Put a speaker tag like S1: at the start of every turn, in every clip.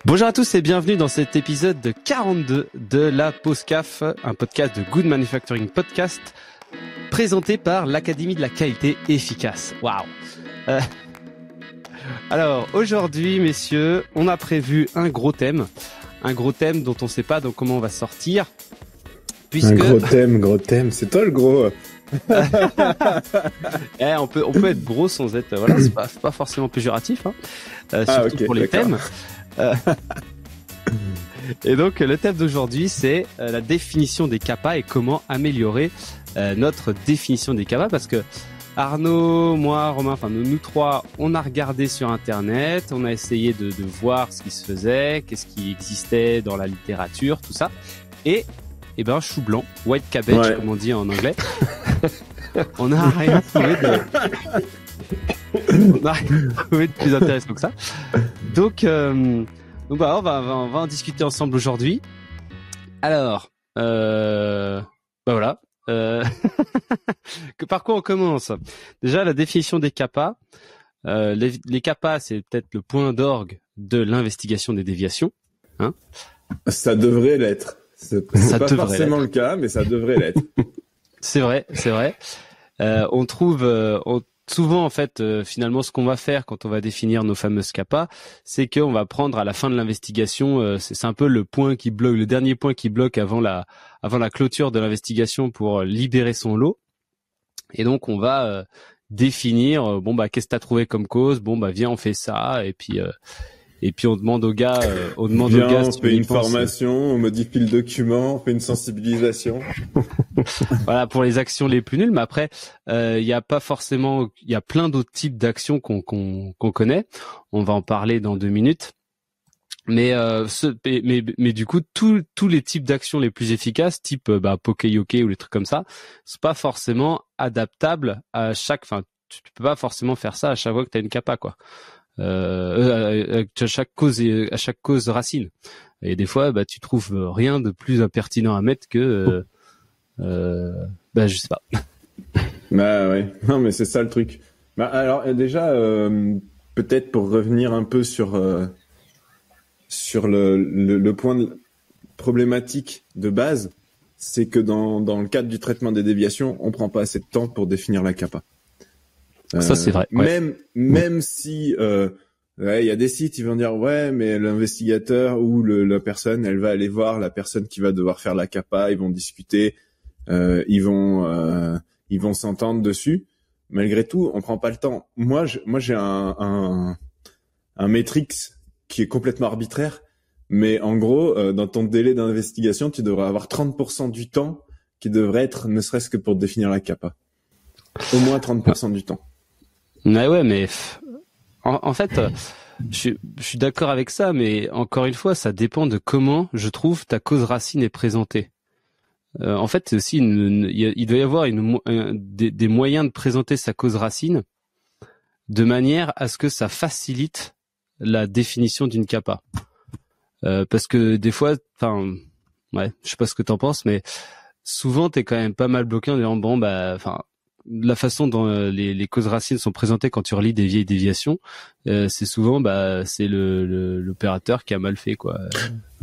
S1: Bonjour à tous et bienvenue dans cet épisode de 42 de la Pause CAF, un podcast de Good Manufacturing Podcast présenté par l'Académie de la qualité efficace. Waouh. Alors aujourd'hui, messieurs, on a prévu un gros thème dont on ne sait pas donc comment on va sortir.
S2: Puisque... Un gros thème, c'est toi le gros.
S1: On peut être gros sans être, voilà, c'est pas forcément péjoratif, hein. Surtout okay, pour les thèmes. Et donc le thème d'aujourd'hui c'est la définition des CAPA et comment améliorer notre définition des CAPA, parce que Arnaud, moi, Romain, enfin nous trois, on a regardé sur internet, on a essayé de voir ce qui se faisait, qu'est-ce qui existait dans la littérature, tout ça, et chou blanc, white cabbage comme on dit en anglais. On n'a rien trouvé de plus intéressant que ça. Donc on va en discuter ensemble aujourd'hui. Alors, voilà. Par quoi on commence? Déjà, la définition des CAPA. Les CAPA, c'est peut-être le point d'orgue de l'investigation des déviations. Hein?
S2: Ça devrait l'être. C'est pas forcément le cas, mais ça devrait l'être.
S1: C'est vrai. On trouve souvent en fait finalement ce qu'on va faire quand on va définir nos fameuses CAPA, c'est qu'on va prendre à la fin de l'investigation, c'est un peu le point qui bloque, le dernier point qui bloque avant la clôture de l'investigation pour libérer son lot. Et donc on va définir qu'est-ce que t'as trouvé comme cause, viens on fait ça, et puis on demande au gars,
S2: on fait une formation, on modifie le document, on fait une sensibilisation.
S1: Voilà pour les actions les plus nulles. Mais après, il y a plein d'autres types d'actions qu'on connaît. On va en parler dans 2 minutes. Mais du coup, tous les types d'actions les plus efficaces, type Poké-Yoke ou les trucs comme ça, c'est pas forcément adaptable à chaque. Enfin, tu peux pas forcément faire ça à chaque fois que t'as une CAPA, quoi. À chaque cause racine, et des fois tu trouves rien de plus impertinent à mettre que je sais pas.
S2: Ouais, non mais c'est ça le truc. Alors déjà peut-être pour revenir un peu sur le point problématique de base, c'est que dans le cadre du traitement des déviations, on prend pas assez de temps pour définir la CAPA.
S1: Ça c'est vrai.
S2: Même si il y a des sites, ils vont dire mais l'investigateur ou la personne, elle va aller voir la personne qui va devoir faire la CAPA, ils vont discuter, ils vont s'entendre dessus. Malgré tout, on prend pas le temps. Moi j'ai un matrix qui est complètement arbitraire, mais en gros dans ton délai d'investigation, tu devrais avoir 30% du temps qui devrait être ne serait-ce que pour définir la CAPA. Au moins 30% du temps.
S1: Ouais, mais en fait, je suis d'accord avec ça, mais encore une fois, ça dépend de comment, je trouve, ta cause racine est présentée. En fait, c'est aussi il doit y avoir des moyens de présenter sa cause racine de manière à ce que ça facilite la définition d'une CAPA. Parce que des fois, je sais pas ce que t'en penses, mais souvent t'es quand même pas mal bloqué en disant la façon dont les causes racines sont présentées quand tu relis des vieilles déviations, c'est souvent c'est l'opérateur qui a mal fait, quoi.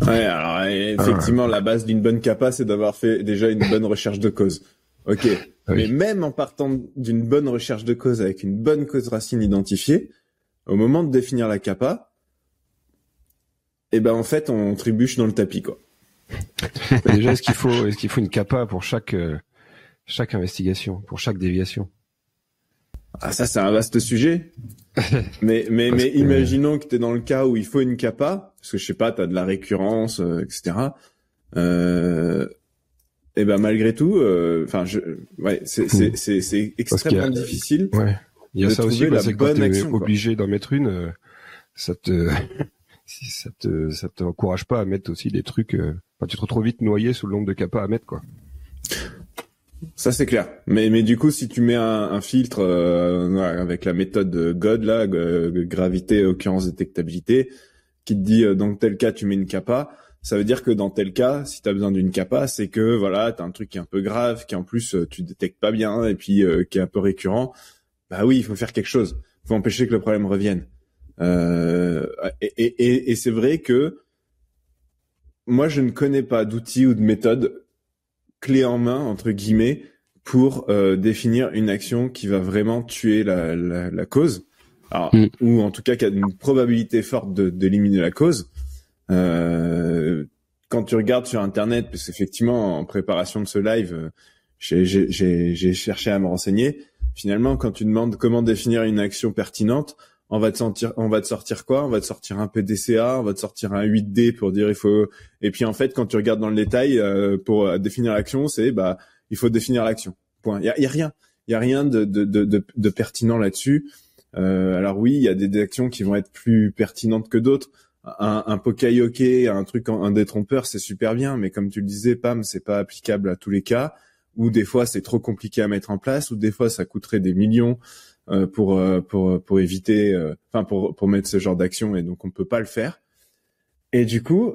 S2: Ouais, alors effectivement la base d'une bonne CAPA, c'est d'avoir fait déjà une bonne recherche de cause. OK. Oui. Mais même en partant d'une bonne recherche de cause avec une bonne cause racine identifiée, au moment de définir la CAPA, en fait, on trébuche dans le tapis, quoi.
S3: Déjà, est-ce qu'il faut une CAPA pour chaque investigation, pour chaque déviation?
S2: Ah, ça, c'est un vaste sujet. mais imaginons que t'es dans le cas où il faut une CAPA, parce que je sais pas, t'as de la récurrence, etc. Malgré tout, c'est extrêmement difficile.
S3: Ouais. Il y a ça aussi, c'est quand t'es obligé d'en mettre une, ça te encourage pas à mettre aussi des trucs, tu te retrouves vite noyé sous le nombre de CAPA à mettre, quoi.
S2: Ça c'est clair. Mais du coup, si tu mets un filtre avec la méthode GOD là, gravité, occurrence, détectabilité, qui te dit dans tel cas tu mets une CAPA, ça veut dire que dans tel cas, si tu as besoin d'une CAPA, c'est que voilà, t'as un truc qui est un peu grave, qui en plus tu détectes pas bien et puis qui est un peu récurrent. Bah oui, il faut faire quelque chose. Il faut empêcher que le problème revienne. Et c'est vrai que moi, je ne connais pas d'outils ou de méthode clé en main, entre guillemets, pour définir une action qui va vraiment tuer la cause. Alors, ou en tout cas qui a une probabilité forte d'éliminer la cause. Quand tu regardes sur Internet, parce qu'effectivement, en préparation de ce live, j'ai cherché à me renseigner. Finalement, quand tu demandes comment définir une action pertinente, on va te sortir quoi? On va te sortir un PDCA, on va te sortir un 8D pour dire il faut. Et puis en fait, quand tu regardes dans le détail, pour définir l'action, c'est il faut définir l'action. Point. Il y a rien de pertinent là-dessus. Alors oui, il y a des actions qui vont être plus pertinentes que d'autres. Un Poka-Yoke, un détrompeur, c'est super bien, mais comme tu le disais, Pam, c'est pas applicable à tous les cas. Ou des fois c'est trop compliqué à mettre en place, ou des fois ça coûterait des millions pour éviter, pour mettre ce genre d'action, et donc on peut pas le faire. Et du coup,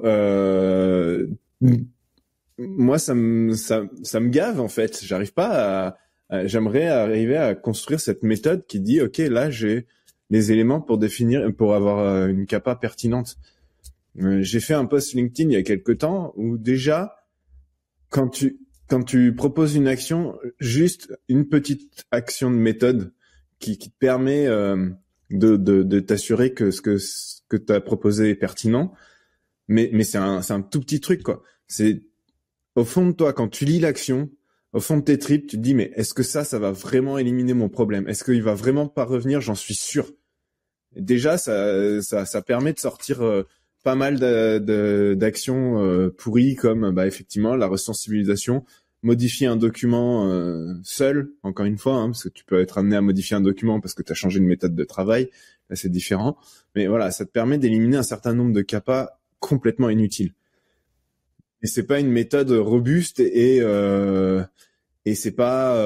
S2: moi ça me gave en fait. J'arrive pas j'aimerais arriver à construire cette méthode qui dit ok, là j'ai les éléments pour avoir une capa pertinente. J'ai fait un post LinkedIn il y a quelques temps où déjà quand tu proposes une action, juste une petite action de méthode qui te permet de t'assurer que ce que tu as proposé est pertinent, mais c'est un tout petit truc quoi. C'est au fond de toi quand tu lis l'action, au fond de tes tripes, tu te dis mais est-ce que ça va vraiment éliminer mon problème? Est-ce qu'il va vraiment pas revenir? J'en suis sûr. Et déjà ça permet de sortir pas mal d'actions pourries comme effectivement la resensibilisation, modifier un document seul, encore une fois, parce que tu peux être amené à modifier un document parce que tu as changé de méthode de travail, là c'est différent. Mais voilà, ça te permet d'éliminer un certain nombre de capas complètement inutiles. Et c'est pas une méthode robuste et c'est pas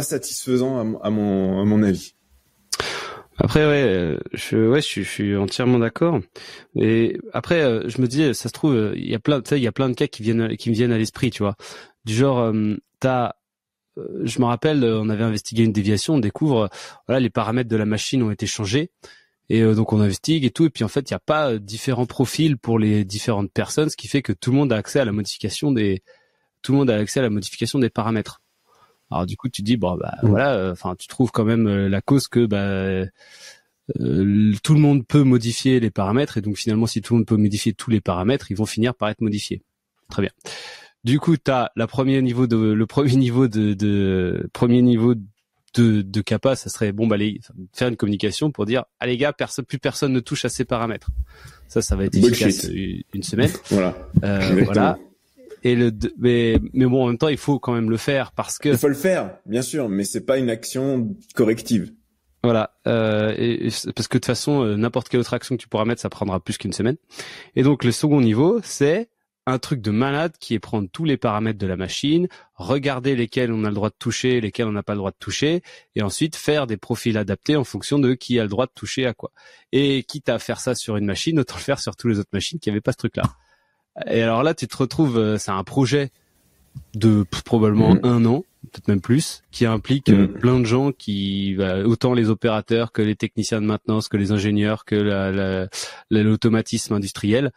S2: satisfaisant à mon avis.
S1: Après, je suis entièrement d'accord. Et après, je me dis, ça se trouve, il y a plein de cas qui me viennent à l'esprit, tu vois. Du genre, je me rappelle, on avait investigué une déviation, on découvre, voilà, les paramètres de la machine ont été changés. Et donc on investigue et tout, et puis en fait il n'y a pas différents profils pour les différentes personnes, ce qui fait que tout le monde a accès à la modification des paramètres. Alors du coup tu dis voilà, tu trouves quand même la cause que tout le monde peut modifier les paramètres, et donc finalement si tout le monde peut modifier tous les paramètres, ils vont finir par être modifiés. Très bien. Du coup t'as le premier niveau de capa, ça serait faire une communication pour dire les gars, plus personne ne touche à ces paramètres. Ça va être efficace une semaine.
S2: Voilà.
S1: Voilà. Et mais bon, en même temps, il faut quand même le faire parce que
S2: il faut le faire, bien sûr, mais c'est pas une action corrective.
S1: Voilà. Et parce que de toute façon, n'importe quelle autre action que tu pourras mettre, ça prendra plus qu'une semaine. Et donc le second niveau, c'est un truc de malade qui est prendre tous les paramètres de la machine, regarder lesquels on a le droit de toucher, lesquels on n'a pas le droit de toucher, et ensuite faire des profils adaptés en fonction de qui a le droit de toucher à quoi. Et quitte à faire ça sur une machine, autant le faire sur toutes les autres machines qui n'avaient pas ce truc-là. Et alors là, tu te retrouves, c'est un projet de probablement 1 an, peut-être même plus, qui implique plein de gens, autant les opérateurs que les techniciens de maintenance, que les ingénieurs, que l'automatisme industriel.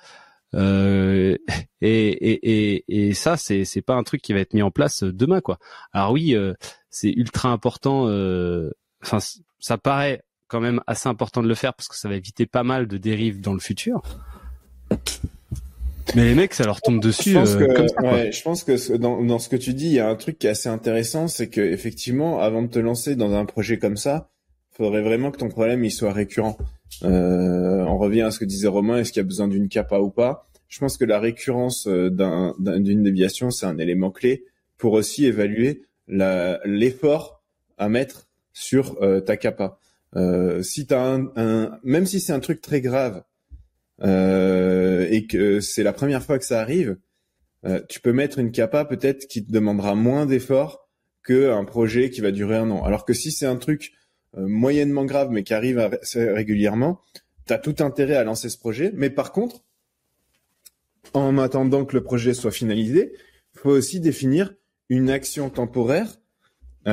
S1: Et ça c'est pas un truc qui va être mis en place demain quoi. Alors oui, c'est ultra important, ça paraît quand même assez important de le faire parce que ça va éviter pas mal de dérives dans le futur. Mais les mecs, ça leur tombe dessus comme ça, quoi.
S2: Je pense que dans ce que tu dis, il y a un truc qui est assez intéressant, c'est que effectivement, avant de te lancer dans un projet comme ça, faudrait vraiment que ton problème il soit récurrent. On revient à ce que disait Romain, est-ce qu'il y a besoin d'une capa ou pas? Je pense que la récurrence d'une déviation, c'est un élément clé pour aussi évaluer l'effort à mettre sur ta capa. Si t'as même si c'est un truc très grave et que c'est la première fois que ça arrive, tu peux mettre une capa peut-être qui te demandera moins d'efforts qu'un projet qui va durer 1 an. Alors que si c'est un truc moyennement grave mais qui arrive assez régulièrement, t'as tout intérêt à lancer ce projet. Mais par contre, en attendant que le projet soit finalisé, il faut aussi définir une action temporaire ou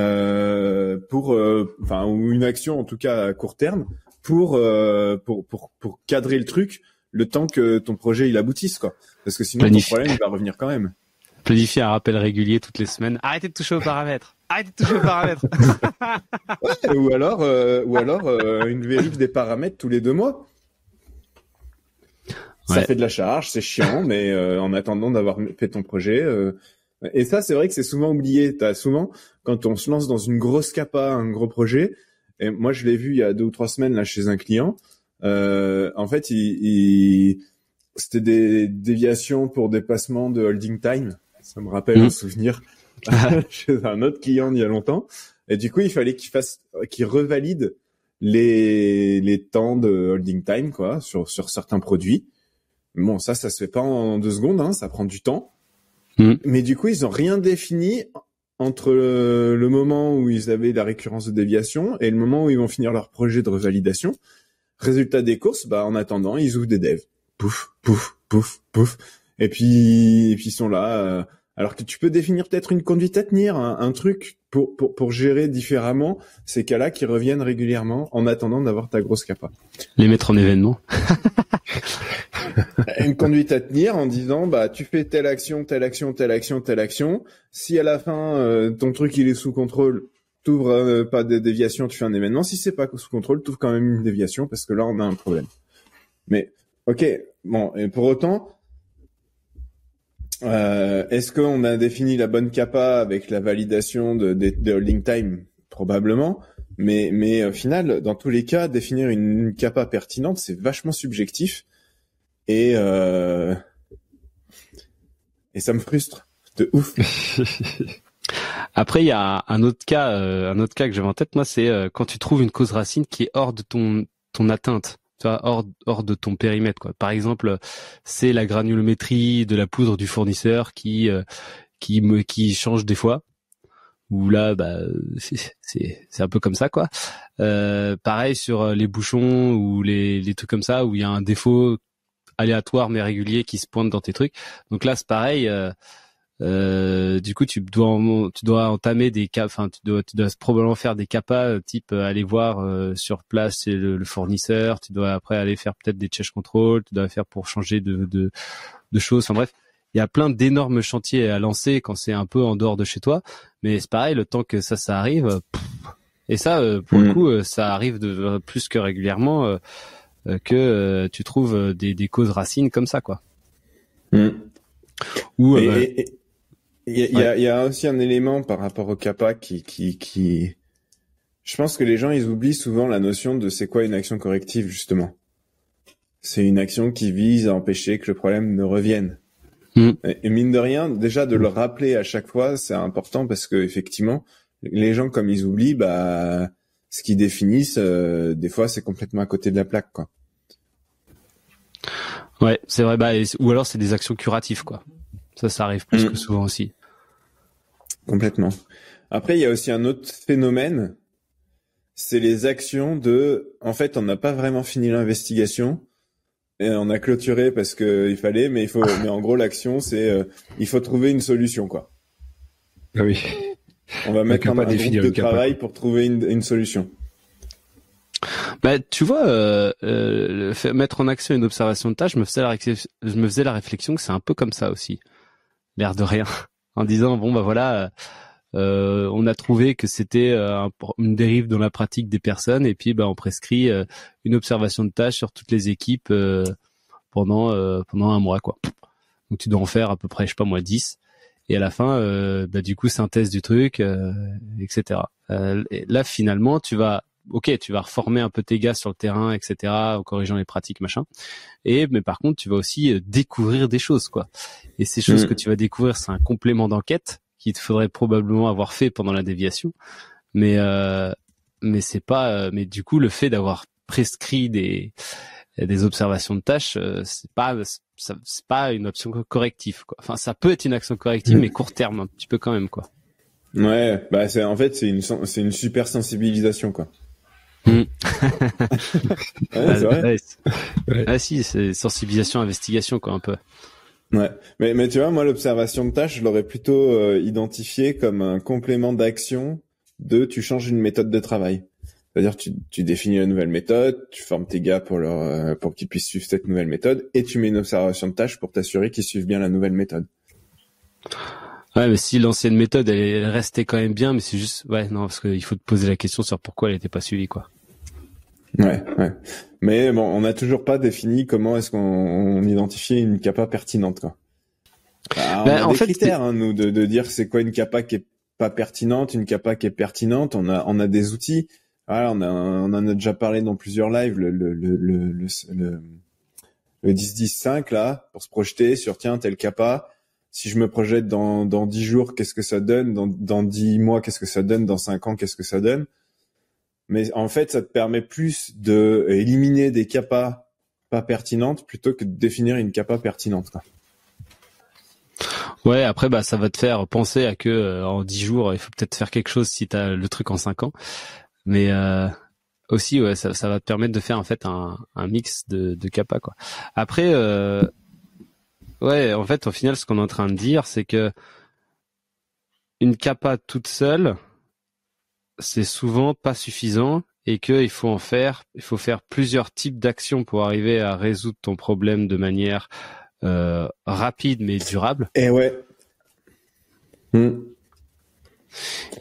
S2: une action en tout cas à court terme pour cadrer le truc le temps que ton projet il aboutisse, quoi. Parce que sinon ton problème il va revenir quand même.
S1: Planifier un rappel régulier toutes les semaines. Arrêtez de toucher aux paramètres.
S2: Ouais, ou alors une vérif des paramètres tous les 2 mois. Ça fait de la charge, c'est chiant, mais en attendant d'avoir fait ton projet. Et ça, c'est vrai que c'est souvent oublié. T'as souvent, quand on se lance dans une grosse capa, un gros projet, et moi je l'ai vu il y a 2 ou 3 semaines là chez un client, en fait, c'était des déviations pour dépassement de holding time. Ça me rappelle un souvenir chez un autre client il y a longtemps. Et du coup, il fallait qu'il revalide les temps de holding time, quoi, sur certains produits. Bon, ça se fait pas en 2 secondes, hein, ça prend du temps. Mais du coup, ils ont rien défini entre le moment où ils avaient la récurrence de déviation et le moment où ils vont finir leur projet de revalidation. Résultat des courses, en attendant, ils ouvrent des devs. Pouf, pouf, pouf, pouf. Et puis ils sont là. Alors que tu peux définir peut-être une conduite à tenir, un truc pour gérer différemment ces cas-là qui reviennent régulièrement en attendant d'avoir ta grosse capa.
S1: Les mettre en événement.
S2: Une conduite à tenir en disant tu fais telle action, telle action, telle action, telle action. Si à la fin ton truc il est sous contrôle, t'ouvres pas de déviation, tu fais un événement. Si c'est pas sous contrôle, t'ouvres quand même une déviation parce que là on a un problème. Mais ok, bon, et pour autant, est-ce qu'on a défini la bonne capa avec la validation de holding time? Probablement. Mais au final, dans tous les cas, définir une capa pertinente, c'est vachement subjectif. Et ça me frustre de ouf.
S1: Après, il y a un autre cas que j'avais en tête, moi, c'est quand tu trouves une cause racine qui est hors de ton atteinte, tu vois, hors de ton périmètre, quoi. Par exemple, c'est la granulométrie de la poudre du fournisseur qui change des fois. Où là, c'est un peu comme ça, quoi. Pareil sur les bouchons ou les trucs comme ça où il y a un défaut aléatoire mais régulier qui se pointe dans tes trucs. Donc là, c'est pareil. Du coup, tu dois entamer des cas. Enfin, tu dois probablement faire des capas type aller voir sur place le fournisseur. Tu dois après aller faire peut-être des change control. Tu dois faire pour changer de choses. Enfin bref, il y a plein d'énormes chantiers à lancer quand c'est un peu en dehors de chez toi. Mais c'est pareil, le temps que ça arrive. Et ça, pour le coup, ça arrive de plus que régulièrement. Que tu trouves des causes racines comme ça, quoi.
S2: Ou il y a aussi un élément par rapport au CAPA qui je pense que les gens ils oublient souvent la notion de c'est quoi une action corrective, justement. C'est une action qui vise à empêcher que le problème ne revienne. Et mine de rien, déjà de le rappeler à chaque fois, c'est important parce que effectivement, les gens comme ils oublient, ce qu'ils définissent, des fois, c'est complètement à côté de la plaque, quoi.
S1: Ouais, c'est vrai. Ou alors c'est des actions curatives, quoi. Ça arrive plus que souvent aussi.
S2: Complètement. Après, il y a aussi un autre phénomène, c'est les actions en fait, on n'a pas vraiment fini l'investigation et on a clôturé parce que il fallait, mais en gros, l'action, c'est, il faut trouver une solution, quoi.
S3: Ah oui.
S2: On va mettre un groupe de travail pour trouver une solution.
S1: Tu vois, mettre en action une observation de tâche, je me faisais la réflexion que c'est un peu comme ça aussi, l'air de rien, en disant voilà, on a trouvé que c'était une dérive dans la pratique des personnes et puis on prescrit une observation de tâche sur toutes les équipes pendant un mois, quoi. Donc tu dois en faire à peu près, je sais pas moi, 10. Et à la fin, du coup, synthèse du truc, etc. Et là, finalement, tu vas reformer un peu tes gars sur le terrain, etc., en corrigeant les pratiques, machin. Mais par contre, tu vas aussi découvrir des choses, quoi. Et ces choses que tu vas découvrir, c'est un complément d'enquête qu'il te faudrait probablement avoir fait pendant la déviation. Mais c'est pas. Mais du coup, le fait d'avoir prescrit des observations de tâches, c'est pas une option corrective, quoi. Enfin, ça peut être une action corrective, mais court terme, un petit peu quand même, quoi.
S2: Ouais, c'est une super sensibilisation, quoi.
S1: Ouais,
S2: c'est vrai.
S1: Ouais. Ah si, c'est sensibilisation, investigation, quoi, un peu.
S2: Ouais, mais tu vois, moi, l'observation de tâche, je l'aurais plutôt identifié comme un complément d'action tu changes une méthode de travail. C'est-à-dire tu définis la nouvelle méthode, tu formes tes gars pour qu'ils puissent suivre cette nouvelle méthode, et tu mets une observation de tâche pour t'assurer qu'ils suivent bien la nouvelle méthode.
S1: Ouais, mais si l'ancienne méthode elle restait quand même bien, mais c'est juste non, parce qu'il faut te poser la question sur pourquoi elle n'était pas suivie, quoi.
S2: Ouais. Mais bon, on n'a toujours pas défini comment est-ce qu'on identifie une capa pertinente, quoi. Alors, on a des critères, nous, de dire c'est quoi une capa qui est pas pertinente, une capa qui est pertinente. On a des outils. Voilà, on en a déjà parlé dans plusieurs lives. Le 10-10-5 là, pour se projeter sur tiens tel capa. Si je me projette dans 10 jours, qu'est-ce que ça donne? Dans 10 mois, qu'est-ce que ça donne? Dans 5 ans, qu'est-ce que ça donne? Mais en fait, ça te permet plus de éliminer des capas pas pertinentes plutôt que de définir une capa pertinente, quoi.
S1: Ouais, après ça va te faire penser à que en 10 jours, il faut peut-être faire quelque chose si t'as le truc en 5 ans. Mais aussi ça va te permettre de faire en fait un mix de capas, quoi. Après en fait au final ce qu'on est en train de dire c'est que une capa toute seule c'est souvent pas suffisant et que il faut faire plusieurs types d'actions pour arriver à résoudre ton problème de manière rapide mais durable.
S2: Et ouais.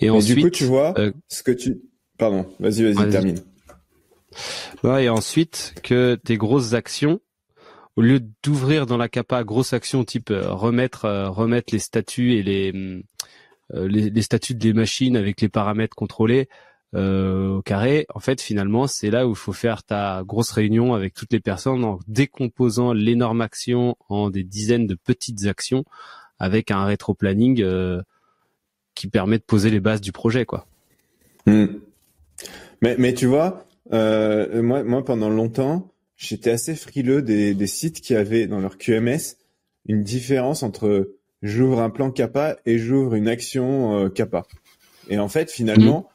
S1: Et ensuite,
S2: du coup, tu vois, pardon, vas-y, termine.
S1: Ouais, et ensuite, que tes grosses actions, au lieu d'ouvrir dans la capa grosses actions type remettre les statuts et les statuts des machines avec les paramètres contrôlés au carré, en fait, finalement, c'est là où il faut faire ta grosse réunion avec toutes les personnes en décomposant l'énorme action en des dizaines de petites actions avec un rétro-planning qui permet de poser les bases du projet, quoi.
S2: Mais tu vois, moi pendant longtemps, j'étais assez frileux des sites qui avaient dans leur QMS une différence entre j'ouvre un plan Kappa et j'ouvre une action Kappa. Et en fait, finalement,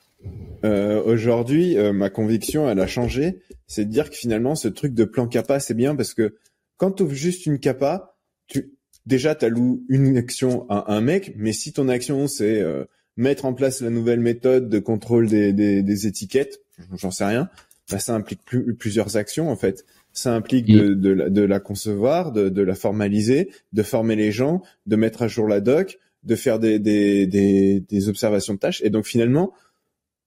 S2: aujourd'hui, ma conviction, elle a changé. C'est de dire que finalement, ce truc de plan Kappa, c'est bien parce que quand tu ouvres juste une Kappa, déjà, t'alloues une action à un mec, mais si ton action, c'est mettre en place la nouvelle méthode de contrôle des étiquettes, j'en sais rien, ça implique plusieurs actions, en fait. Ça implique de la concevoir, de la formaliser, de former les gens, de mettre à jour la doc, de faire des observations de tâches. Et donc, finalement,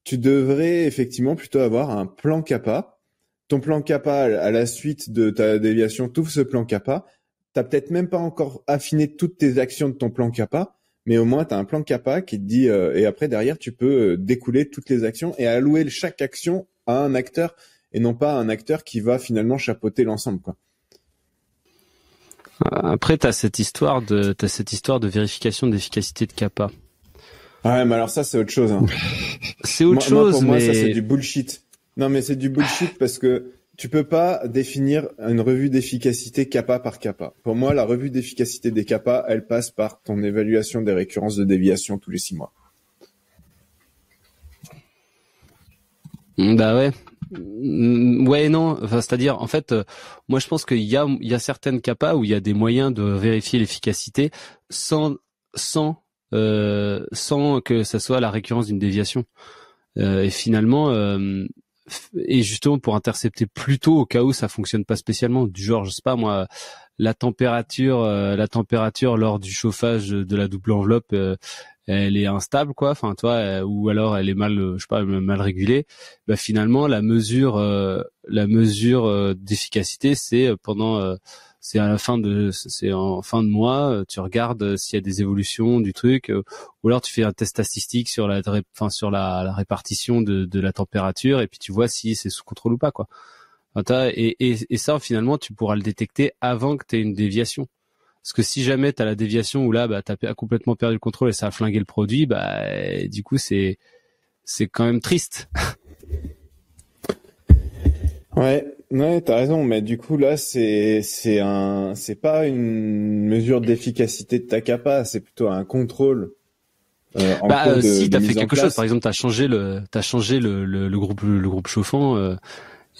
S2: tu devrais effectivement plutôt avoir un plan Kappa. Ton plan Kappa, à la suite de ta déviation, t'ouvres ce plan Kappa. T'as peut-être même pas encore affiné toutes tes actions de ton plan Kappa, mais au moins t'as un plan Kappa qui te dit et après derrière tu peux découler toutes les actions et allouer chaque action à un acteur et non pas à un acteur qui va finalement chapeauter l'ensemble, quoi.
S1: Après t'as cette histoire de vérification d'efficacité de Kappa.
S2: Ouais, mais alors ça c'est autre chose, hein.
S1: C'est autre chose,
S2: pour moi
S1: mais
S2: ça c'est du bullshit. Non mais c'est du bullshit parce que tu peux pas définir une revue d'efficacité Kappa par Kappa. Pour moi, la revue d'efficacité des Kappa, elle passe par ton évaluation des récurrences de déviation tous les 6 mois.
S1: Bah ouais. Ouais, non. Enfin, c'est-à-dire, en fait, moi, je pense qu'il y a certaines Kappa où il y a des moyens de vérifier l'efficacité sans que ça soit la récurrence d'une déviation. Et finalement, et justement pour intercepter plus tôt au cas où ça fonctionne pas spécialement, du genre je sais pas moi la température lors du chauffage de la double enveloppe elle est instable, quoi, enfin toi ou alors elle est mal régulée. Bah finalement la mesure d'efficacité c'est c'est en fin de mois, tu regardes s'il y a des évolutions du truc, ou alors tu fais un test statistique sur la répartition de la température et puis tu vois si c'est sous contrôle ou pas, quoi. Enfin, et ça finalement tu pourras le détecter avant que tu aies une déviation. Parce que si jamais tu as la déviation où là tu as complètement perdu le contrôle et ça a flingué le produit, du coup c'est quand même triste.
S2: Ouais, t'as raison, mais du coup là c'est pas une mesure d'efficacité de ta capa, c'est plutôt un contrôle.
S1: Si t'as fait quelque chose, par exemple t'as changé le groupe chauffant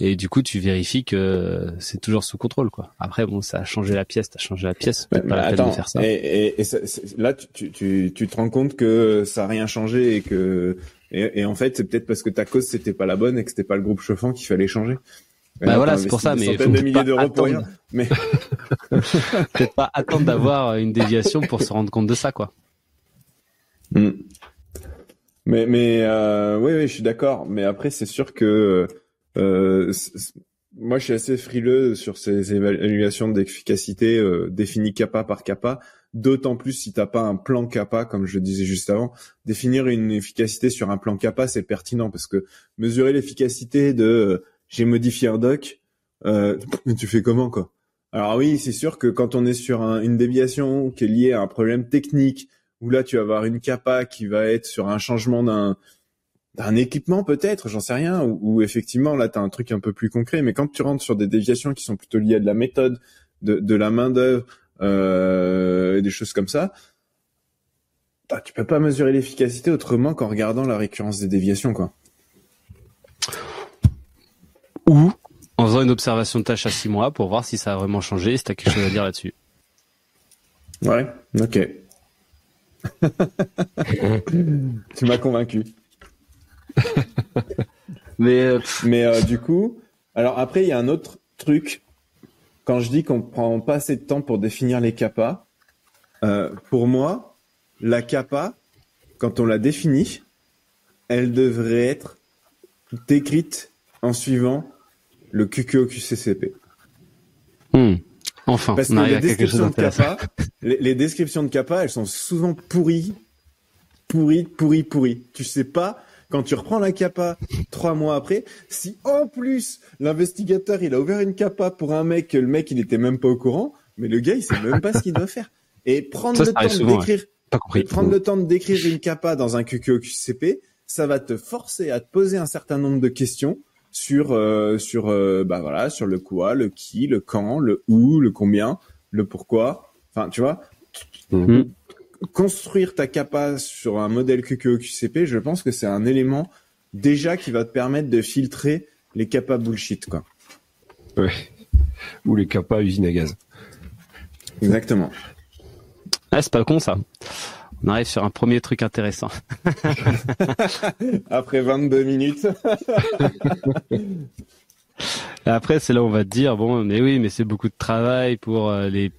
S1: et du coup tu vérifies que c'est toujours sous contrôle, quoi. Après bon, ça a changé la pièce, peut-être pas la peine de faire ça.
S2: Et là tu te rends compte que ça a rien changé et que Et en fait, c'est peut-être parce que ta cause c'était pas la bonne et que c'était pas le groupe chauffant qu'il fallait changer.
S1: Bah voilà, c'est pour ça, mais
S2: centaines de milliers d'euros pour rien. Mais
S1: peut-être pas attendre d'avoir une déviation pour se rendre compte de ça, quoi.
S2: Mais oui, je suis d'accord. Mais après, c'est sûr que moi, je suis assez frileux sur ces évaluations d'efficacité définies CAPA par CAPA. D'autant plus si t'as pas un plan CAPA, comme je le disais juste avant. Définir une efficacité sur un plan CAPA, c'est pertinent parce que mesurer l'efficacité de j'ai modifié un doc, tu fais comment, quoi? Alors oui, c'est sûr que quand on est sur une déviation qui est liée à un problème technique, où là tu vas avoir une CAPA qui va être sur un changement d'un équipement peut-être, j'en sais rien, ou effectivement là t'as un truc un peu plus concret. Mais quand tu rentres sur des déviations qui sont plutôt liées à de la méthode, de la main d'œuvre, et des choses comme ça, tu peux pas mesurer l'efficacité autrement qu'en regardant la récurrence des déviations, quoi.
S1: Ou en faisant une observation de tâche à 6 mois pour voir si ça a vraiment changé, si t'as quelque chose à dire là-dessus.
S2: Ouais, ok. Tu m'as convaincu. Mais du coup, alors après il y a un autre truc. Quand je dis qu'on prend pas assez de temps pour définir les CAPA, pour moi, la CAPA, quand on la définit, elle devrait être décrite en suivant le QQO-QCCP.
S1: Enfin,
S2: parce que les descriptions de CAPA, les descriptions de CAPA, elles sont souvent pourries. Tu sais pas, quand tu reprends la CAPA 3 mois après, si en plus l'investigateur il a ouvert une CAPA pour un mec, le mec il était même pas au courant, mais le gars il sait même pas ce qu'il doit faire. Et prendre le temps de décrire une CAPA dans un QQO-QCP, ça va te forcer à te poser un certain nombre de questions sur le quoi, le qui, le quand, le où, le combien, le pourquoi. Enfin, tu vois. Construire ta CAPA sur un modèle QQO-QCP, je pense que c'est un élément déjà qui va te permettre de filtrer les CAPA bullshit, quoi.
S3: Ouais. Ou les CAPA usine à gaz.
S2: Exactement.
S1: Ah, c'est pas con, ça. On arrive sur un premier truc intéressant.
S2: Après 22 minutes.
S1: Après, c'est là où on va te dire, bon, mais oui, mais c'est beaucoup de travail pour les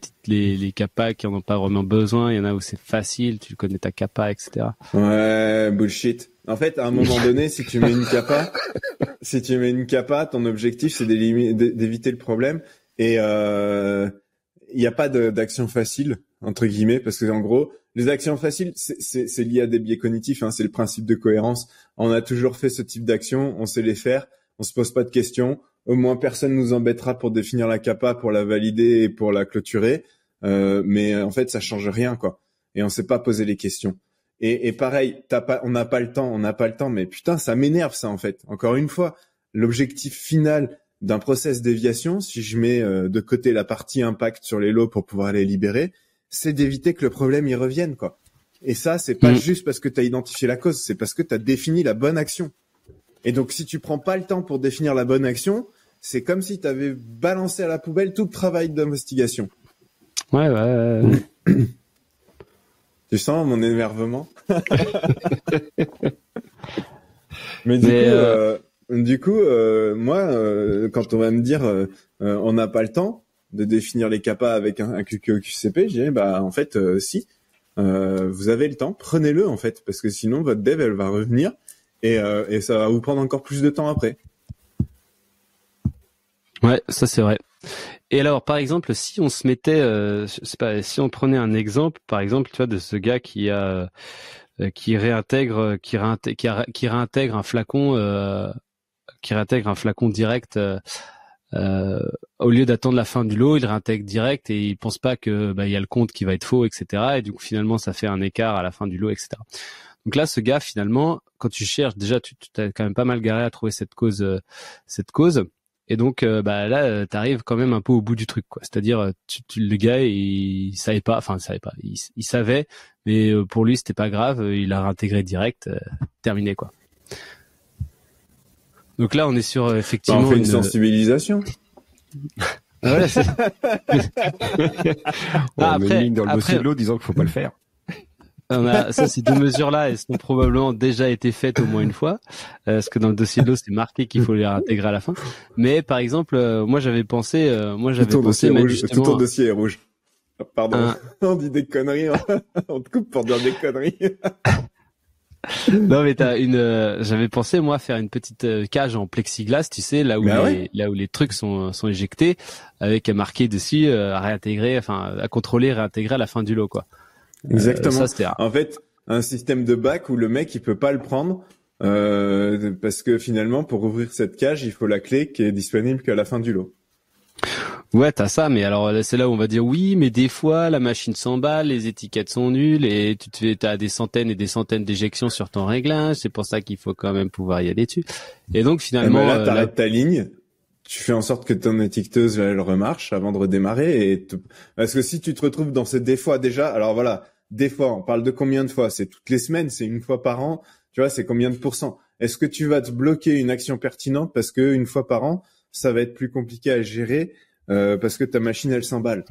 S1: CAPA qui en ont pas vraiment besoin. Il y en a où c'est facile, tu connais ta CAPA, etc.
S2: Ouais, bullshit. En fait, à un moment donné, si tu mets une CAPA, ton objectif, c'est d'éviter le problème. Et il n'y a pas d'action facile, entre guillemets, parce que en gros, les actions faciles, c'est lié à des biais cognitifs, hein, c'est le principe de cohérence. On a toujours fait ce type d'action, on sait les faire, on se pose pas de questions. Au moins, personne nous embêtera pour définir la CAPA, pour la valider et pour la clôturer. Mais en fait, ça change rien, quoi. Et on s'est pas posé les questions. Et pareil, on n'a pas le temps, mais putain, ça m'énerve, ça, en fait. Encore une fois, l'objectif final d'un process déviation, si je mets de côté la partie impact sur les lots pour pouvoir les libérer, c'est d'éviter que le problème y revienne, quoi. Et ça, c'est pas juste parce que tu as identifié la cause, c'est parce que tu as défini la bonne action. Et donc, si tu prends pas le temps pour définir la bonne action, c'est comme si tu avais balancé à la poubelle tout le travail d'investigation.
S1: Ouais.
S2: Tu sens mon énervement? Mais du coup, moi, quand on va me dire on n'a pas le temps de définir les CAPA avec un QQO-QCP, je dirais en fait si, vous avez le temps, prenez-le en fait, parce que sinon votre dev elle va revenir et ça va vous prendre encore plus de temps après.
S1: Ouais, ça c'est vrai. Et alors, par exemple, si on se mettait, si on prenait un exemple, par exemple, tu vois, de ce gars qui réintègre un flacon, direct, au lieu d'attendre la fin du lot, il réintègre direct et il pense pas que il y a le compte qui va être faux, etc. Et du coup, finalement, ça fait un écart à la fin du lot, etc. Donc là, ce gars, finalement, quand tu cherches, déjà, tu t'as quand même pas mal galéré à trouver cette cause. Et donc là, t'arrives quand même un peu au bout du truc, quoi. C'est-à-dire, le gars, il savait pas, il savait, mais pour lui, c'était pas grave. Il a réintégré direct, terminé, quoi. Donc là, on est sur effectivement
S2: on fait une sensibilisation.
S1: Voilà, c'est...
S3: on met une ligne dans le dossier de l'eau disant qu'il faut pas le faire.
S1: ces deux mesures-là, elles sont probablement déjà été faites au moins une fois, parce que dans le dossier de l'eau, c'est marqué qu'il faut les réintégrer à la fin. Mais par exemple, moi j'avais pensé
S2: tout ton dossier est rouge. Pardon, on dit des conneries, on te coupe pour dire des conneries.
S1: Non mais j'avais pensé moi faire une petite cage en plexiglas, tu sais, là où les trucs sont éjectés, avec marqué dessus à réintégrer, enfin à contrôler, réintégrer à la fin du lot, quoi.
S2: Exactement. En fait, un système de bac où le mec il peut pas le prendre parce que finalement pour ouvrir cette cage il faut la clé qui est disponible qu'à la fin du lot.
S1: Ouais, t'as ça, mais alors c'est là où on va dire oui, mais des fois la machine s'emballe, les étiquettes sont nulles et t'as des centaines et des centaines d'éjections sur ton réglage. C'est pour ça qu'il faut quand même pouvoir y aller dessus. Et donc finalement,
S2: là t'arrêtes ta ligne, tu fais en sorte que ton étiqueteuse elle remarche avant de redémarrer parce que si tu te retrouves dans des fois déjà, alors voilà, des fois, on parle de combien de fois? C'est toutes les semaines, c'est une fois par an. Tu vois, c'est combien de pourcents? Est-ce que tu vas te bloquer une action pertinente parce que une fois par an, ça va être plus compliqué à gérer parce que ta machine elle s'emballe?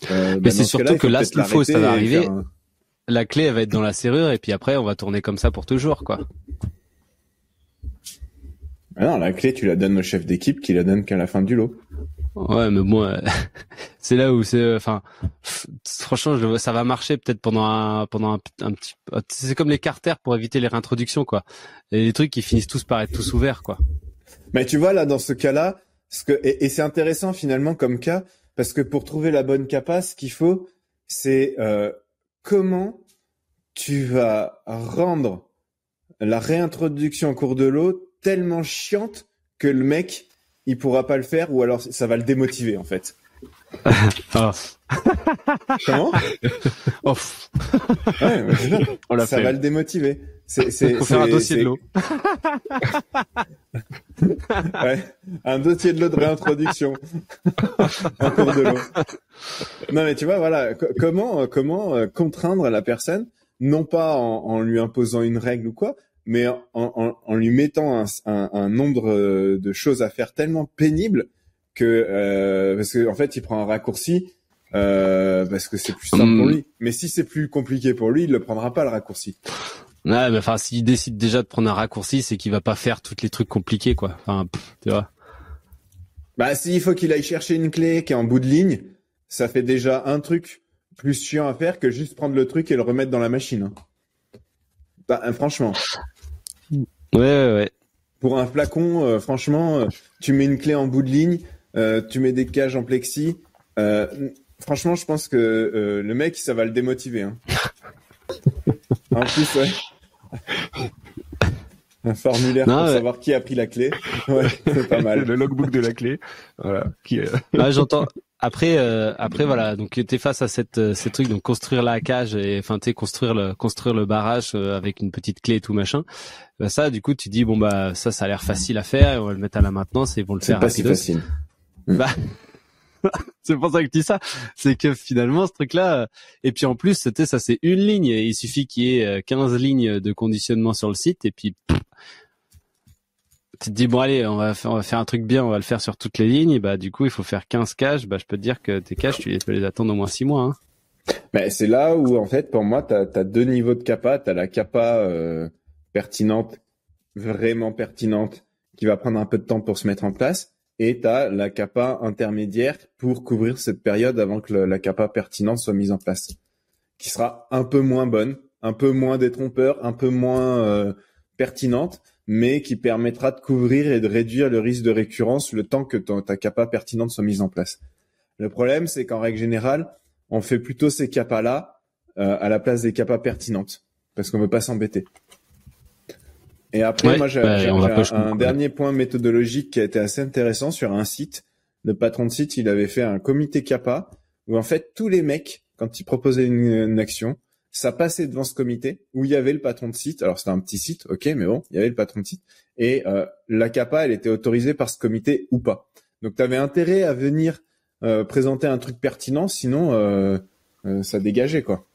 S1: Mais c'est surtout que là, ce qu'il faut, ça va arriver. La clé, elle va être dans la serrure et puis après, on va tourner comme ça pour toujours, quoi.
S2: Ah non, la clé, tu la donnes au chef d'équipe qui la donne qu'à la fin du lot.
S1: Ouais, mais bon, c'est là où franchement, ça va marcher peut-être pendant un petit, c'est comme les carters pour éviter les réintroductions, quoi. Et les trucs qui finissent tous par être tous ouverts, quoi.
S2: Mais tu vois, là, dans ce cas-là, et c'est intéressant finalement comme cas, parce que pour trouver la bonne capa, ce qu'il faut, c'est comment tu vas rendre la réintroduction en cours de l'eau tellement chiante que le mec il pourra pas le faire ou alors ça va le démotiver en fait.
S1: Oh.
S2: Comment?
S1: Oh.
S2: Ouais, ça va le démotiver.
S1: Faut faire un dossier de l'eau.
S2: Ouais, un dossier de l'eau de réintroduction en cours de l'eau. Non mais tu vois voilà comment contraindre la personne non pas en lui imposant une règle ou quoi, mais en lui mettant un nombre de choses à faire tellement pénible que parce que en fait il prend un raccourci parce que c'est plus simple pour lui. Mais si c'est plus compliqué pour lui, il le prendra pas le raccourci.
S1: Ouais, mais enfin s'il décide déjà de prendre un raccourci, c'est qu'il va pas faire tous les trucs compliqués, quoi. Enfin, tu vois.
S2: Bah s'il faut qu'il aille chercher une clé qui est en bout de ligne, ça fait déjà un truc plus chiant à faire que juste prendre le truc et le remettre dans la machine. Bah, franchement.
S1: Ouais.
S2: Pour un flacon, franchement, tu mets une clé en bout de ligne, tu mets des cages en plexi. Franchement, je pense que le mec, ça va le démotiver. Hein. En plus, ouais. Un formulaire pour savoir qui a pris la clé. Ouais, c'est pas mal.
S3: Le logbook de la clé. Voilà.
S1: Ah, j'entends. Après, voilà. Donc, t'es face à ces trucs, donc construire la cage et, enfin, construire le barrage avec une petite clé et tout machin. Bah, ça, du coup, tu dis bon bah ça a l'air facile à faire. Et on va le mettre à la maintenance et ils vont le faire.
S2: C'est pas si facile.
S1: Bah, c'est pour ça que je dis ça. C'est que finalement, ce truc-là, et puis en plus, ça c'est une ligne. Et il suffit qu'il y ait 15 lignes de conditionnement sur le site et puis. Tu te dis bon allez on va faire un truc bien, on va le faire sur toutes les lignes et bah du coup il faut faire 15 caches, bah je peux te dire que tes caches tu peux les attendre au moins 6 mois hein.
S2: Mais c'est là où en fait pour moi t'as deux niveaux de capa, t'as la capa pertinente, vraiment pertinente qui va prendre un peu de temps pour se mettre en place et t'as la capa intermédiaire pour couvrir cette période avant que la capa pertinente soit mise en place, qui sera un peu moins bonne, un peu moins détrompeur, un peu moins pertinente, mais qui permettra de couvrir et de réduire le risque de récurrence le temps que ta capa pertinente soit mise en place. Le problème, c'est qu'en règle générale, on fait plutôt ces capas-là à la place des capas pertinentes, parce qu'on veut pas s'embêter. Et après, moi, j'ai un dernier point méthodologique qui a été assez intéressant sur un site. Le patron de site, il avait fait un comité capa où en fait tous les mecs, quand ils proposaient une action, ça passait devant ce comité où il y avait le patron de site. Alors c'était un petit site, ok, mais bon, il y avait le patron de site et la capa, elle était autorisée par ce comité ou pas. Donc tu avais intérêt à venir présenter un truc pertinent, sinon ça dégageait quoi.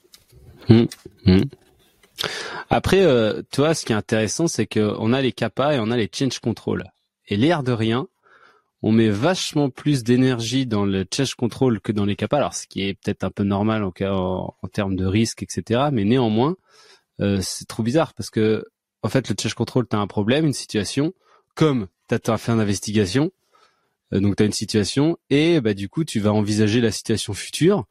S1: Après, tu vois, ce qui est intéressant, c'est que on a les capas et on a les change control. Et l'air de rien, on met vachement plus d'énergie dans le change control que dans les kappas. Alors, ce qui est peut-être un peu normal en termes de risque, etc. Mais néanmoins, c'est trop bizarre parce que, en fait, le change control, t'as un problème, une situation, comme t'as fait une investigation, donc t'as une situation, et bah du coup, tu vas envisager la situation future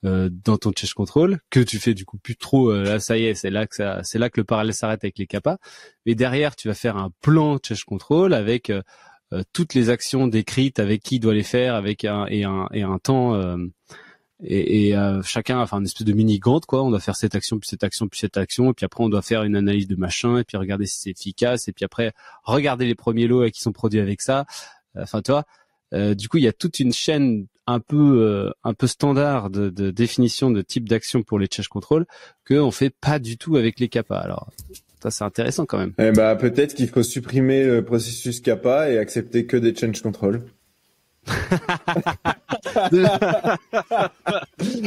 S1: dans ton change control que tu fais du coup plus trop. Là, ça y est, c'est là que le parallèle s'arrête avec les kappas. Et derrière, tu vas faire un plan change control avec toutes les actions décrites, avec qui doit les faire, avec un temps chacun, enfin une espèce de mini Gantt quoi. On doit faire cette action puis cette action puis cette action, et puis après on doit faire une analyse de machin, et puis regarder si c'est efficace, et puis après regarder les premiers lots qui sont produits avec ça. Enfin tu vois, du coup il y a toute une chaîne un peu standard de définition de type d'action pour les change control que on fait pas du tout avec les kappas. Alors ça c'est intéressant quand même.
S2: Eh bah peut-être qu'il faut supprimer le processus kappa et accepter que des change control.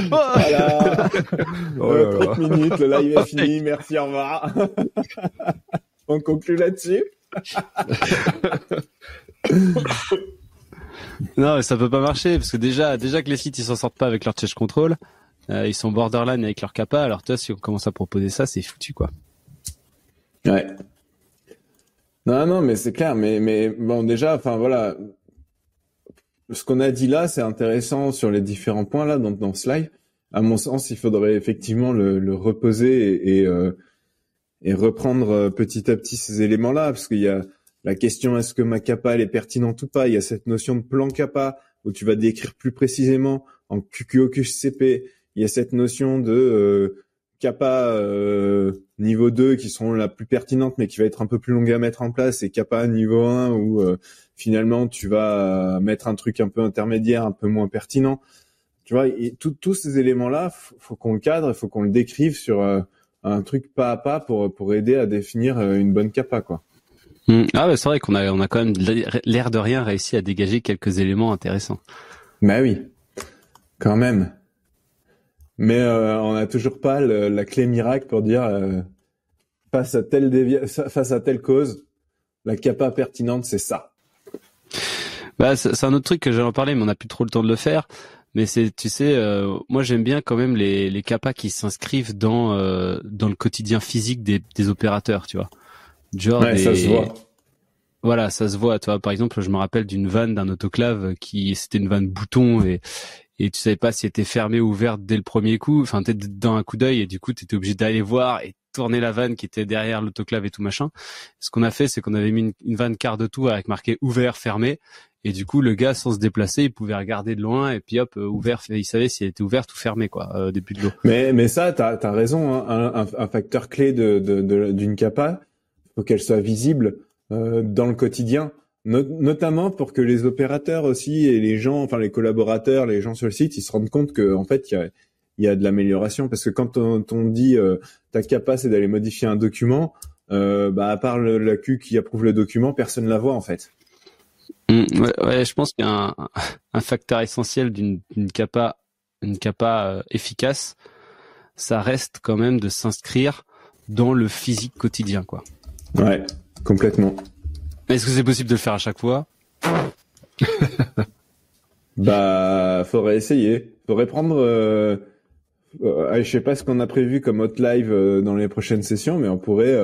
S2: Voilà. 30 minutes, le live est fini, merci, au revoir. On conclut là-dessus.
S1: Non, mais ça peut pas marcher parce que déjà que les sites ils s'en sortent pas avec leur change control, ils sont borderline avec leur kappa. Alors toi, si on commence à proposer ça, c'est foutu quoi.
S2: Ouais. Non, mais c'est clair. Mais bon, déjà, enfin voilà, ce qu'on a dit là, c'est intéressant sur les différents points là dans ce live. À mon sens, il faudrait effectivement le reposer et reprendre petit à petit ces éléments-là, parce qu'il y a la question est-ce que ma kappa elle est pertinente ou pas. Il y a cette notion de plan kappa où tu vas décrire plus précisément en QQOQCP. Il y a cette notion de kappa niveau 2 qui seront la plus pertinente mais qui va être un peu plus longue à mettre en place, et kappa niveau 1 où finalement tu vas mettre un truc un peu intermédiaire, un peu moins pertinent. Tu vois, tous ces éléments-là, faut qu'on le cadre, faut qu'on le décrive sur un truc pas à pas pour aider à définir une bonne kappa quoi.
S1: Ah ouais, c'est vrai qu'on a quand même l'air de rien réussi à dégager quelques éléments intéressants.
S2: Bah oui, quand même. Mais on n'a toujours pas la clé miracle pour dire face à telle cause, la kappa pertinente c'est ça.
S1: Bah c'est un autre truc que j'allais en parler, mais on n'a plus trop le temps de le faire. Mais c'est, tu sais, moi j'aime bien quand même les kappas qui s'inscrivent dans le quotidien physique des opérateurs, tu vois. Genre
S2: ouais, ça se voit.
S1: Voilà, ça se voit. Toi, par exemple, je me rappelle d'une vanne d'un autoclave c'était une vanne bouton et tu savais pas si elle était fermée ou ouverte dès le premier coup. Enfin, t'étais dans un coup d'œil et du coup, t'étais obligé d'aller voir et tourner la vanne qui était derrière l'autoclave et tout machin. Ce qu'on a fait, c'est qu'on avait mis une vanne quart de tour avec marqué ouvert, fermé. Et du coup, le gars, sans se déplacer, il pouvait regarder de loin et puis hop, ouvert, il savait si elle était ouverte ou fermée, quoi, au début de l'eau.
S2: Mais ça, t'as raison, hein, un facteur clé d'une kappa, faut qu'elle soit visible dans le quotidien, notamment pour que les opérateurs aussi et les gens, enfin les collaborateurs, les gens sur le site, ils se rendent compte que en fait il y a de l'amélioration, parce que quand on dit ta kappa c'est d'aller modifier un document, bah à part la Q qui approuve le document, personne la voit en fait.
S1: Ouais, je pense qu'il y a un facteur essentiel d'une kappa efficace, ça reste quand même de s'inscrire dans le physique quotidien, quoi.
S2: Ouais, complètement.
S1: Est-ce que c'est possible de le faire à chaque fois?
S2: Bah, faudrait essayer. Faudrait prendre. Je sais pas ce qu'on a prévu comme hot live dans les prochaines sessions, mais on pourrait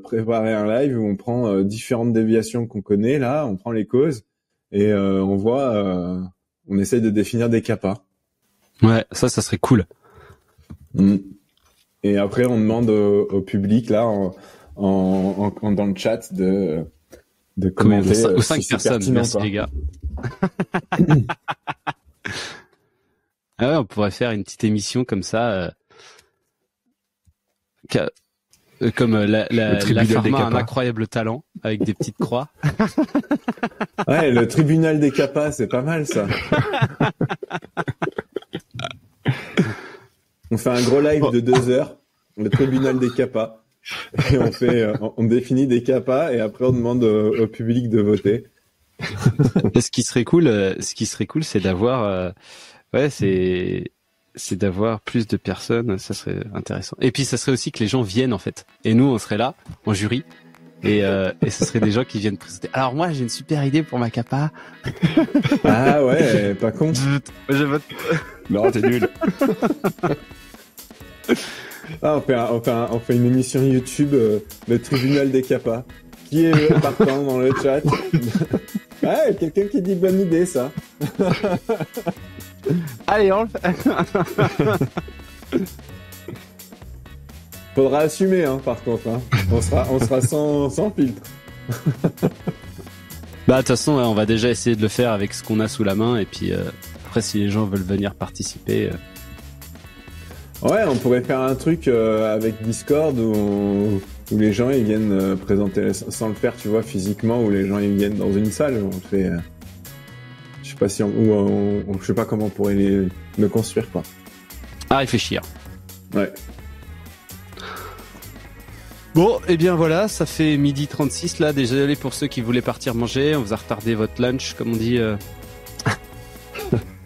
S2: préparer un live où on prend différentes déviations qu'on connaît là, on prend les causes et on voit, on essaye de définir des kappas.
S1: Ouais, ça serait cool.
S2: Et après, on demande au public là, dans le chat de commenter.
S1: Ou 5 personnes, merci les gars. Ah ouais, on pourrait faire une petite émission comme ça, comme la Pharma a un incroyable talent avec des petites croix.
S2: Ouais, le tribunal des kappas, c'est pas mal ça. On fait un gros live de 2 heures, le tribunal des kappas, et on définit des kappas et après on demande au public de voter.
S1: Ce qui serait cool, c'est d'avoir, c'est d'avoir plus de personnes. Ça serait intéressant. Et puis ça serait aussi que les gens viennent en fait. Et nous, on serait là en jury Et ce serait des gens qui viennent présenter. Alors moi, j'ai une super idée pour ma capa.
S2: Ah ouais, pas con.
S1: Je vote.
S3: Non, t'es nul.
S2: Ah, on fait une émission YouTube, le tribunal des capas. Qui est partant dans le chat? Ouais, quelqu'un qui dit bonne idée, ça.
S1: Allez, on le fait.
S2: Faudra assumer, hein, par contre. Hein. On sera sans filtre.
S1: Bah, de toute façon, on va déjà essayer de le faire avec ce qu'on a sous la main. Et puis, après, si les gens veulent venir participer...
S2: Ouais, on pourrait faire un truc avec Discord où les gens ils viennent présenter sans le faire, tu vois, physiquement, où les gens ils viennent dans une salle. On fait... je sais pas si je sais pas comment on pourrait le construire, quoi.
S1: À réfléchir.
S2: Ouais.
S1: Bon, et bien voilà, ça fait 12h36 là. Désolé pour ceux qui voulaient partir manger. On vous a retardé votre lunch, comme on dit,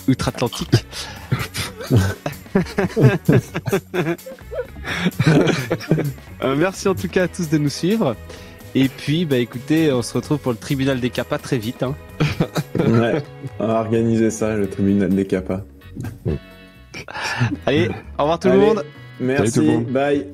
S1: outre-Atlantique. Merci en tout cas à tous de nous suivre. Et puis, bah écoutez, on se retrouve pour le tribunal des capas très vite. Hein.
S2: Ouais, on va organiser ça, le tribunal des capas.
S1: Allez, au revoir tout le monde.
S2: Merci,
S3: Salut tout le monde.
S2: Bye.